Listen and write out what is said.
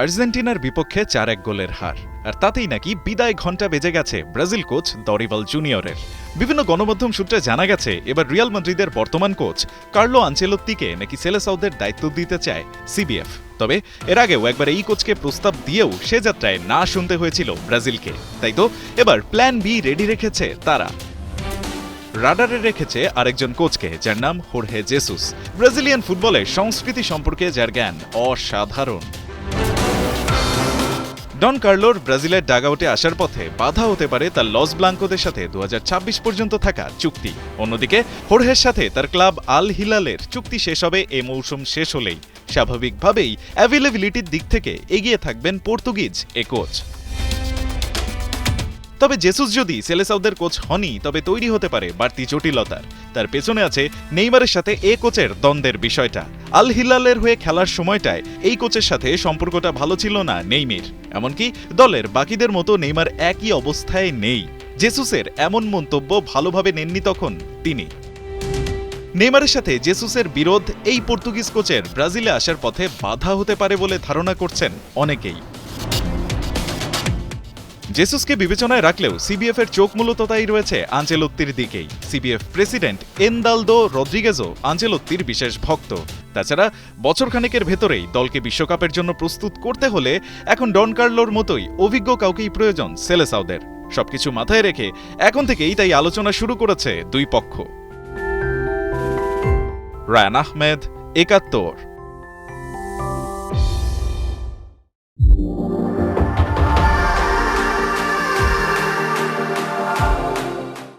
আর্জেন্টিনার বিপক্ষে 4-1 গোলের হার, আর তাতেই নাকি বিদায় ঘণ্টা বেজে গেছে ব্রাজিল কোচ দরিভাল জুনিয়রের। বিভিন্ন গণমাধ্যম সূত্রে জানা গেছে এবার রিয়াল মাদ্রিদের বর্তমান কোচ কার্লো আনচেলোত্তিকে নাকি সেলেসাওদের দায়িত্ব দিতে চায় সিবিএফ। তবে এর আগেও একবার এই কোচকে প্রস্তাব দিয়েও সে যাত্রায় না শুনতে হয়েছিল ব্রাজিলকে। তাই তো এবার প্ল্যান বি রেডি রেখেছে তারা। রাডারে রেখেছে আরেকজন কোচকে, যার নাম হোর্হে জেসুস। ব্রাজিলিয়ান ফুটবলের সংস্কৃতি সম্পর্কে যার জ্ঞান অসাধারণ। ডন কার্লোর ব্রাজিলের ডাগআউটে আসার পথে বাধা হতে পারে তার লস ব্লাঙ্কোদের সাথে 2026 পর্যন্ত থাকা চুক্তি। অন্যদিকে হোর্হের সাথে তার ক্লাব আল হিলালের চুক্তি শেষ হবে এ মৌসুম শেষ হলেই। স্বাভাবিকভাবেই অ্যাভেলেবিলিটির দিক থেকে এগিয়ে থাকবেন পর্তুগিজ এ কোচ। তবে জেসুস যদি সেলেসাওদের কোচ হনই, তবে তৈরি হতে পারে বাড়তি জটিলতার। তার পেছনে আছে নেইমারের সাথে এ কোচের দ্বন্দ্বের বিষয়টা। আল হিলালের হয়ে খেলার সময়টায় এই কোচের সাথে সম্পর্কটা ভালো ছিল না নেইমার, এমনকি দলের বাকিদের মতো নেইমার একই অবস্থায় নেই। জেসুসের এমন মন্তব্য ভালোভাবে নেননি তখন তিনি। নেইমারের সাথে জেসুসের বিরোধ এই পর্তুগিজ কোচের ব্রাজিলে আসার পথে বাধা হতে পারে বলে ধারণা করছেন অনেকেই। জেসুসকে বিবেচনায় রাখলেও সিবিএফ এর চোখ মূলত তাই রয়েছে আনচেলোত্তির দিকেই। সিবিএফ প্রেসিডেন্ট এনদালদো রদ্রিগেজও আনচেলোত্তির বিশেষ ভক্ত। তাছাড়া বছরখানেকের ভেতরেই দলকে বিশ্বকাপের জন্য প্রস্তুত করতে হলে এখন ডন কার্লোর মতোই অভিজ্ঞ কাউকেই প্রয়োজন সেলেসাওদের। সবকিছু মাথায় রেখে এখন থেকেই তাই আলোচনা শুরু করেছে দুই পক্ষ। রায়ান আহমেদ, ৭১।